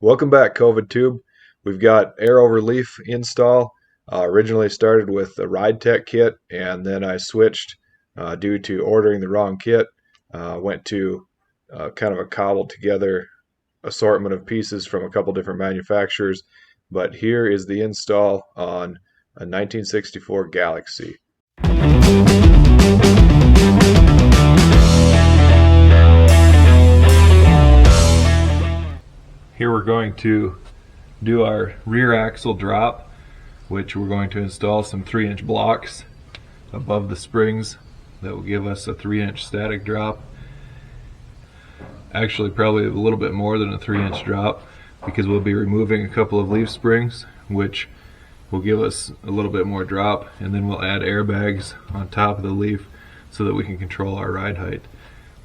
Welcome back, COVID Tube. We've got air over leaf install. Originally started with a Ride Tech kit, and then I switched due to ordering the wrong kit. Went to kind of a cobbled together assortment of pieces from a couple different manufacturers. But here is the install on a 1964 Galaxie. Here we're going to do our rear axle drop, which we're going to install some 3-inch blocks above the springs that will give us a 3-inch static drop. Actually, probably a little bit more than a 3-inch drop, because we'll be removing a couple of leaf springs, which will give us a little bit more drop, and then we'll add airbags on top of the leaf so that we can control our ride height.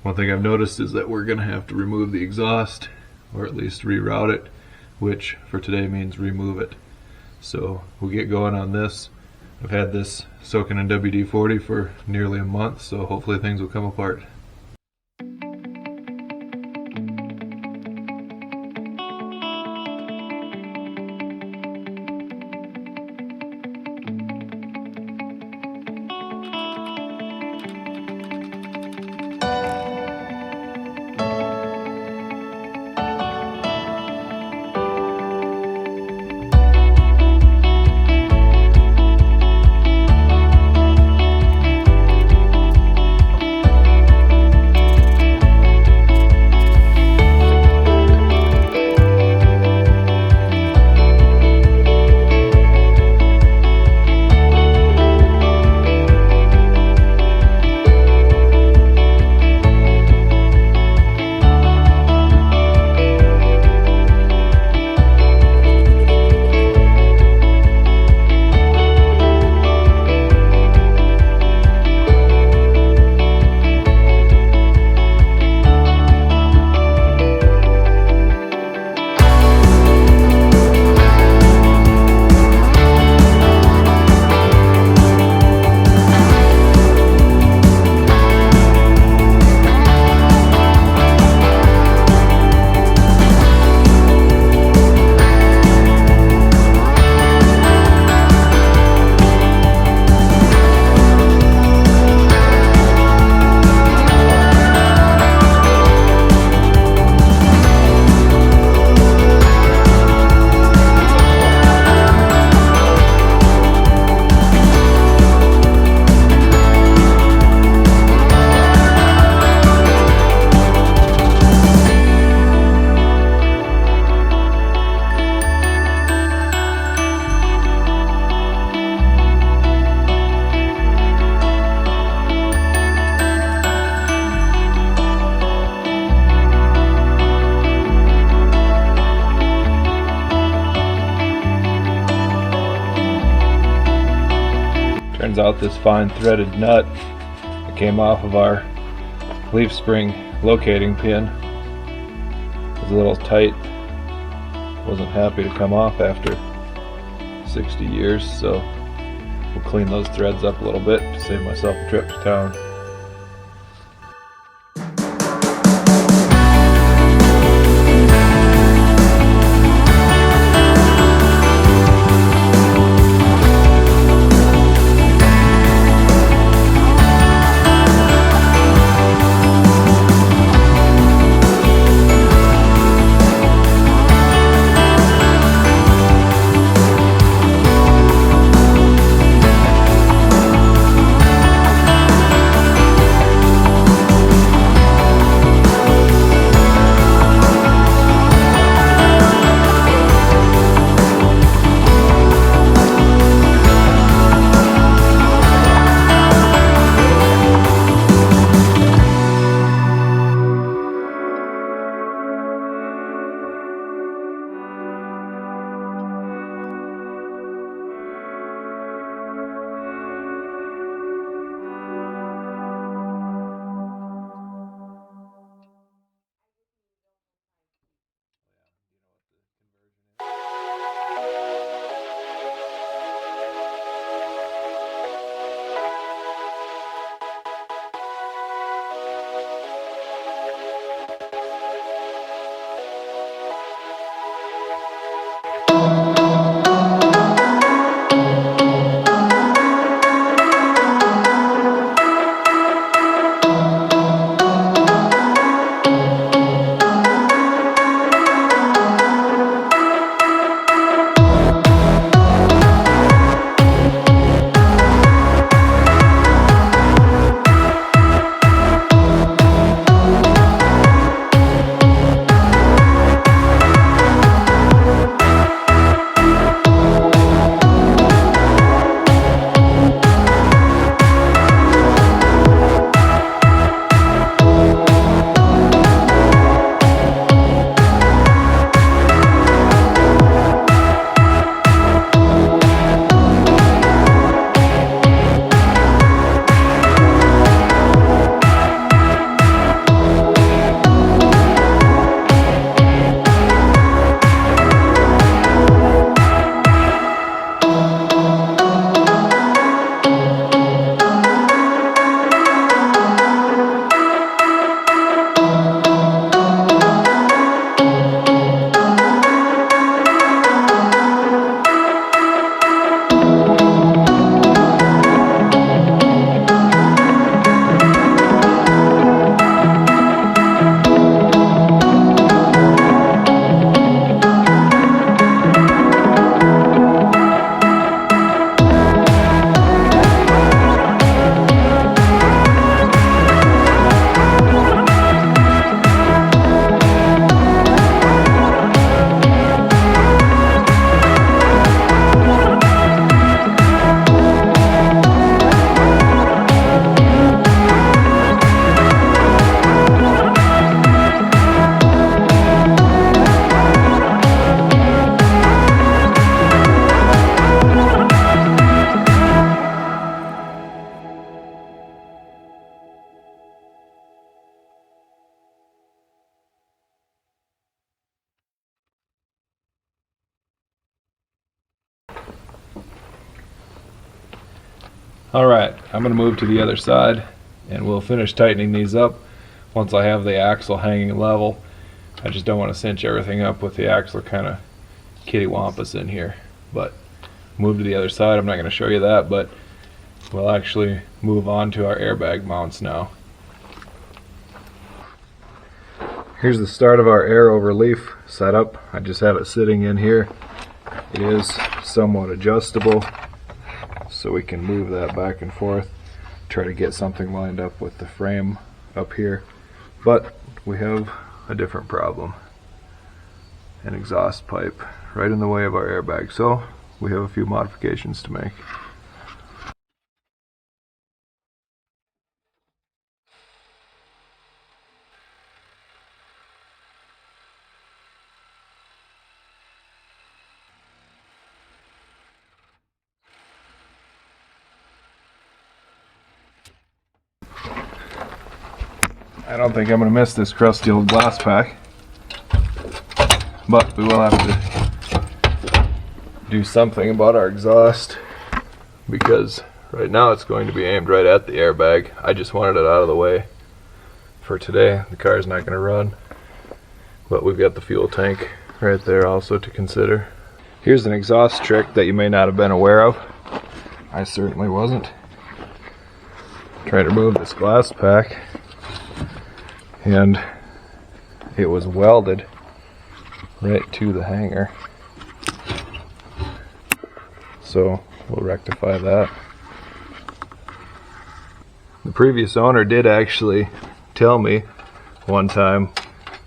One thing I've noticed is that we're going to have to remove the exhaust, or at least reroute it, which for today means remove it. So we'll get going on this. I've had this soaking in WD-40 for nearly a month, so hopefully things will come apart. Turns out this fine threaded nut that came off of our leaf spring locating pin was a little tight. Wasn't happy to come off after 60 years, so we'll clean those threads up a little bit to save myself a trip to town. Alright, I'm going to move to the other side and we'll finish tightening these up once I have the axle hanging level. I just don't want to cinch everything up with the axle kind of kittywampus in here. But move to the other side. I'm not going to show you that, but we'll actually move on to our airbag mounts now. Here's the start of our air over leaf setup. I just have it sitting in here. It is somewhat adjustable, so we can move that back and forth, try to get something lined up with the frame up here. But we have a different problem. An exhaust pipe right in the way of our airbag, so we have a few modifications to make. I don't think I'm going to miss this crusty old glass pack, but we will have to do something about our exhaust, because right now it's going to be aimed right at the airbag. I just wanted it out of the way for today. The car's not going to run, but we've got the fuel tank right there also to consider. Here's an exhaust trick that you may not have been aware of. I certainly wasn't. Trying to remove this glass pack, and it was welded right to the hanger, so we'll rectify that. The previous owner did actually tell me one time,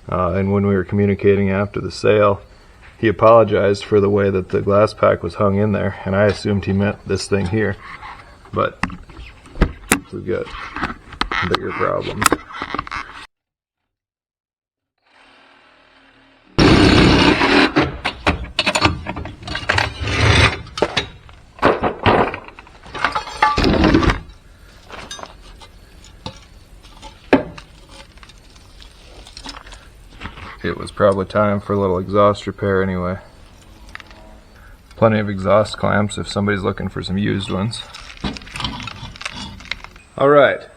and when we were communicating after the sale, he apologized for the way that the glass pack was hung in there, and I assumed he meant this thing here, but we've got bigger problems. It was probably time for a little exhaust repair anyway. Plenty of exhaust clamps if somebody's looking for some used ones. Alright,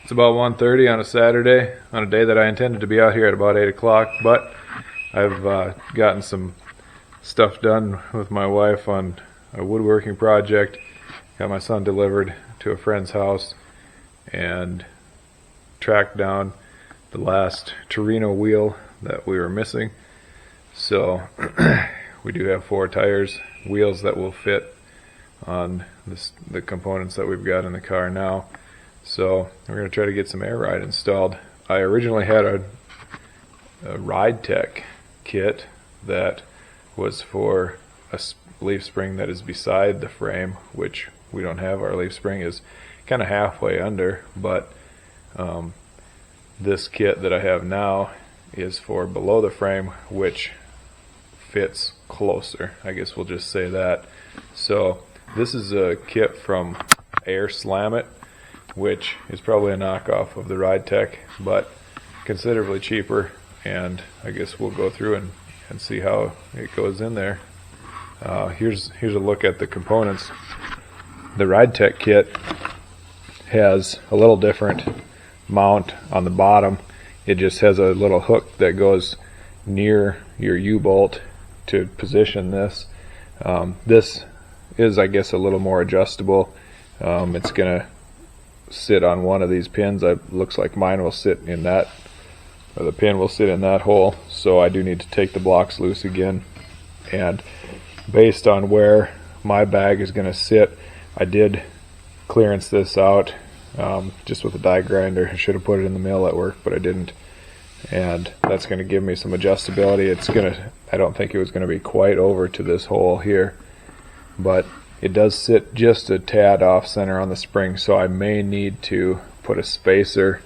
it's about 1:30 on a Saturday, on a day that I intended to be out here at about 8 o'clock, but I've gotten some stuff done with my wife on a woodworking project, got my son delivered to a friend's house, and tracked down the last Torino wheel that we were missing. So we do have 4 tires, wheels that will fit on the components that we've got in the car now. So we're going to try to get some air ride installed. I originally had a Ride Tech kit that was for a leaf spring that is beside the frame, which we don't have. Our leaf spring is kind of halfway under, but this kit that I have now is for below the frame, which fits closer. I guess we'll just say that. So this is a kit from Air Slam It, which is probably a knockoff of the Ride Tech, but considerably cheaper, and I guess we'll go through and see how it goes in there. Here's a look at the components. The Ride Tech kit has a little different mount on the bottom. It just has a little hook that goes near your U-bolt to position this. This is, I guess, a little more adjustable. It's going to sit on one of these pins. It looks like mine will sit in that, or the pin will sit in that hole, so I do need to take the blocks loose again. And based on where my bag is going to sit, I did clearance this out just with a die grinder. I should have put it in the mill at work, but I didn't, and that's going to give me some adjustability. I don't think it was going to be quite over to this hole here, but it does sit just a tad off center on the spring, so I may need to put a spacer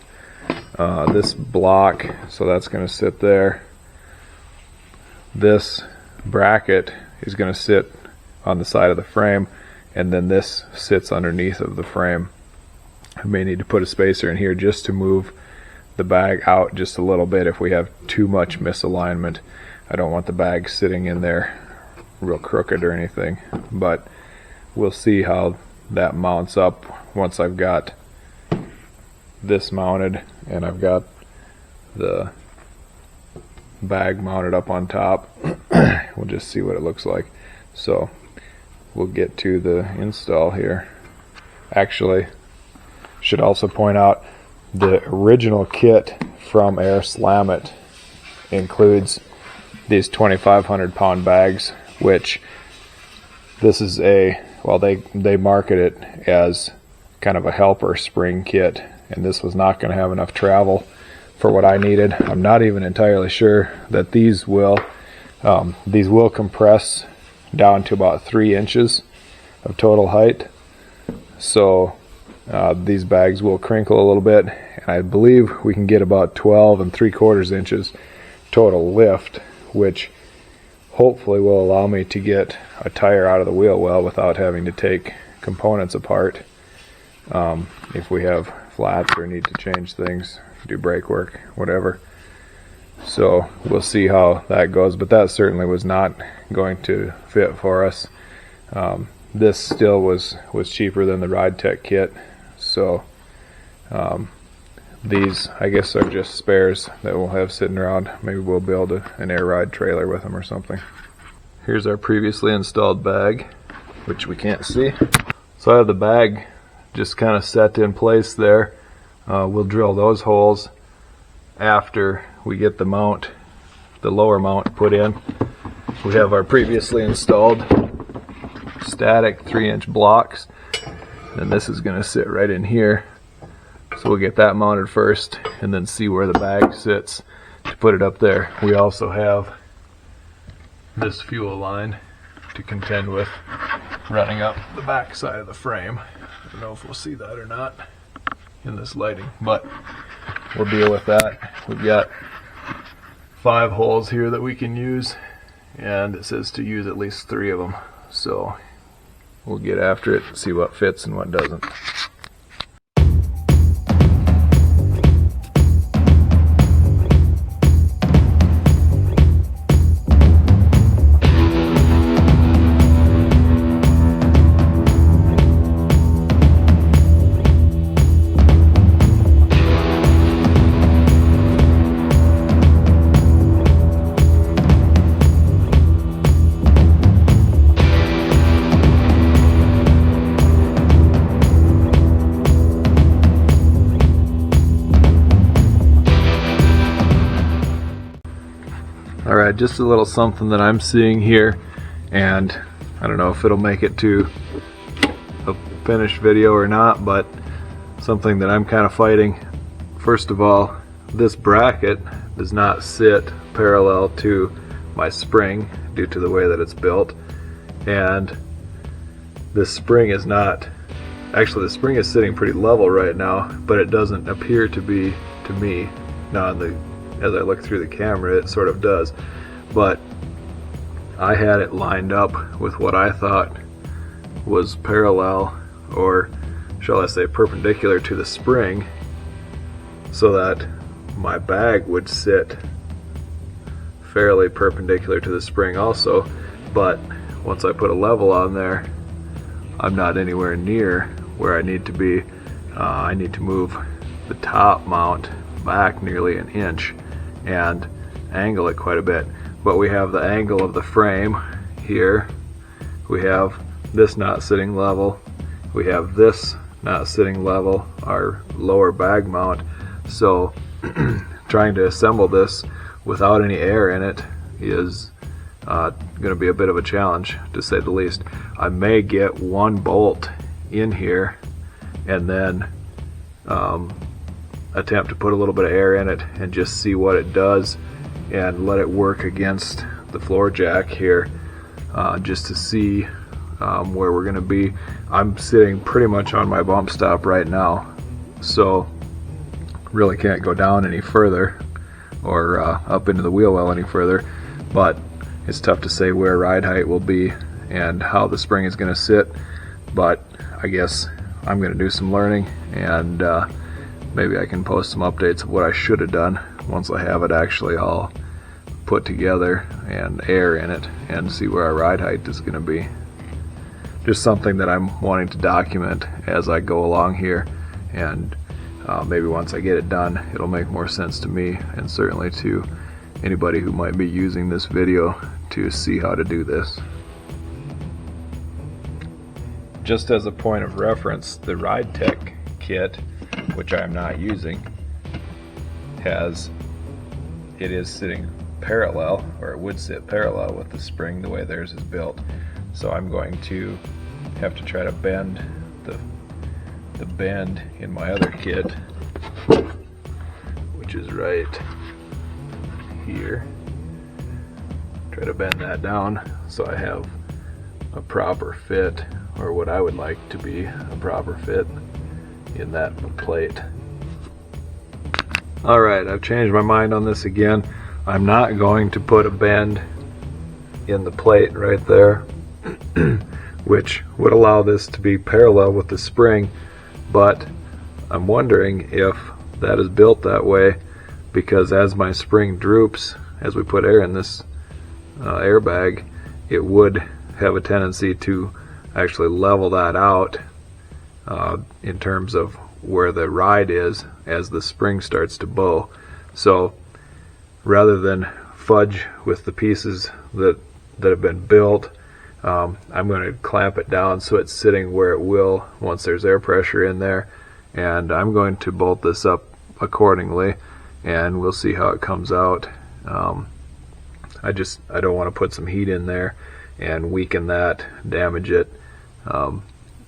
this block, so that's going to sit there. This bracket is going to sit on the side of the frame, and then this sits underneath of the frame. I may need to put a spacer in here just to move the bag out just a little bit if we have too much misalignment. I don't want the bag sitting in there real crooked or anything, but we'll see how that mounts up once I've got this mounted and I've got the bag mounted up on top. We'll just see what it looks like. So we'll get to the install here. Actually, should also point out the original kit from Air Slam It includes these 2,500 pound bags, which this is a, well, they market it as kind of a helper spring kit, and this was not going to have enough travel for what I needed. I'm not even entirely sure that these will compress down to about 3 inches of total height. So these bags will crinkle a little bit, and I believe we can get about 12 3/4 inches total lift, which hopefully will allow me to get a tire out of the wheel well without having to take components apart if we have flats or need to change things, do brake work, whatever. So we'll see how that goes, but that certainly was not going to fit for us. This still was cheaper than the Ride Tech kit, so these I guess are just spares that we'll have sitting around. Maybe we'll build an air ride trailer with them or something. Here's our previously installed bag, which we can't see. So I have the bag just kind of set in place there. We'll drill those holes after we get the mount, the lower mount put in. We have our previously installed static 3-inch blocks, and this is going to sit right in here. So we'll get that mounted first and then see where the bag sits to put it up there. We also have this fuel line to contend with running up the back side of the frame. I don't know if we'll see that or not in this lighting, but we'll deal with that. We've got 5 holes here that we can use, and it says to use at least 3 of them. So we'll get after it and see what fits and what doesn't. Alright, just a little something that I'm seeing here, and I don't know if it'll make it to a finished video or not, but something that I'm kind of fighting. First of all, this bracket does not sit parallel to my spring due to the way that it's built, and this spring is not, actually the spring is sitting pretty level right now, but it doesn't appear to be to me. Now as I look through the camera, it sort of does, but I had it lined up with what I thought was parallel, or shall I say perpendicular to the spring, so that my bag would sit fairly perpendicular to the spring also. But once I put a level on there, I'm not anywhere near where I need to be. I need to move the top mount back nearly 1 inch and angle it quite a bit. But we have the angle of the frame here, we have this not sitting level, we have this not sitting level, our lower bag mount. So trying to assemble this without any air in it is going to be a bit of a challenge, to say the least. I may get 1 bolt in here and then attempt to put a little bit of air in it and just see what it does and let it work against the floor jack here, just to see where we're going to be. I'm sitting pretty much on my bump stop right now, so really can't go down any further or up into the wheel well any further, but it's tough to say where ride height will be and how the spring is going to sit. But I guess I'm going to do some learning, and maybe I can post some updates of what I should have done once I have it actually all put together and air in it, and see where our ride height is going to be. just something that I'm wanting to document as I go along here, and maybe once I get it done, it'll make more sense to me and certainly to anybody who might be using this video to see how to do this. Just as a point of reference, the Ride Tech kit, which I'm not using, it is sitting parallel, or it would sit parallel with the spring the way theirs is built. So I'm going to have to try to bend the bend in my other kit, which is right here. Try to bend that down so I have a proper fit, or what I would like to be a proper fit in that plate. Alright, I've changed my mind on this again. I'm not going to put a bend in the plate right there, which would allow this to be parallel with the spring, but I'm wondering if that is built that way because as my spring droops, as we put air in this airbag, it would have a tendency to actually level that out in terms of where the ride is as the spring starts to bow. So rather than fudge with the pieces that have been built, I'm going to clamp it down so it's sitting where it will once there's air pressure in there, and I'm going to bolt this up accordingly and we'll see how it comes out. I don't want to put some heat in there and weaken that, damage it,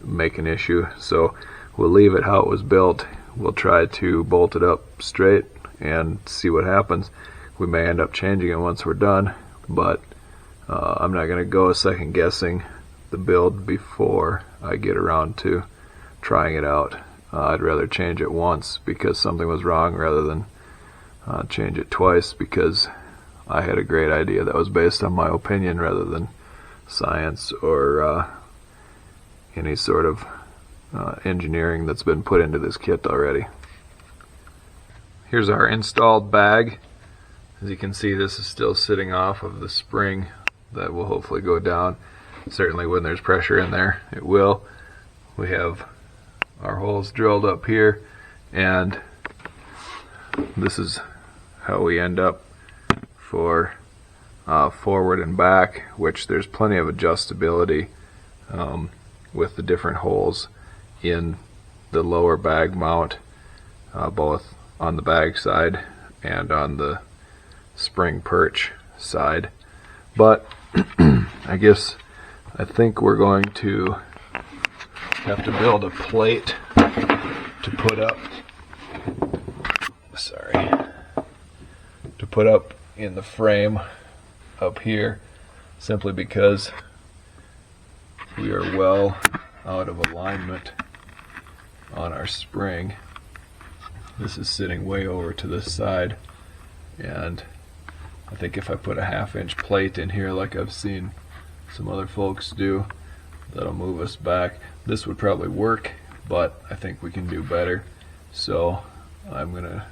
make an issue. So we'll leave it how it was built. We'll try to bolt it up straight and see what happens. We may end up changing it once we're done, but I'm not going to go second guessing the build before I get around to trying it out. I'd rather change it once because something was wrong rather than change it twice because I had a great idea that was based on my opinion rather than science or any sort of engineering that's been put into this kit already. Here's our installed bag. As you can see, this is still sitting off of the spring that will hopefully go down. Certainly when there's pressure in there, it will. We have our holes drilled up here, and this is how we end up for forward and back, which there's plenty of adjustability with the different holes in the lower bag mount, both on the bag side and on the spring perch side. But I think we're going to have to build a plate to put up, in the frame up here, simply because we are well out of alignment on our spring. This is sitting way over to this side, and I think if I put a 1/2 inch plate in here like I've seen some other folks do, that'll move us back. This would probably work, but I think we can do better. So I'm gonna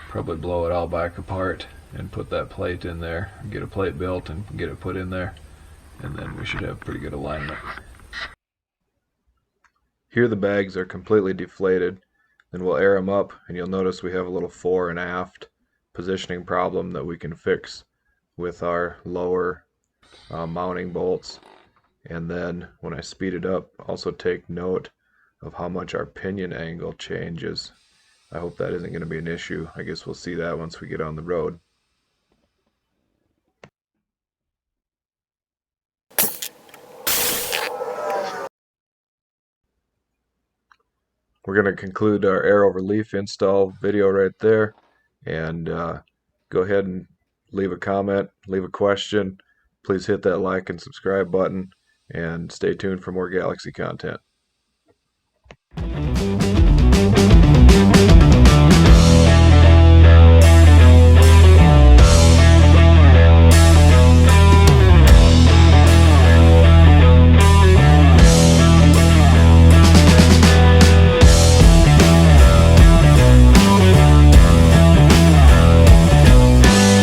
probably blow it all back apart and put that plate in there, get a plate built and get it put in there, and then we should have pretty good alignment. Here the bags are completely deflated. Then we'll air them up, and you'll notice we have a little fore and aft positioning problem that we can fix with our lower mounting bolts. And then when I speed it up, also take note of how much our pinion angle changes. I hope that isn't going to be an issue. I guess we'll see that once we get on the road. We're going to conclude our air over leaf install video right there, and go ahead and leave a comment, leave a question. Please hit that like and subscribe button, and stay tuned for more Galaxie content.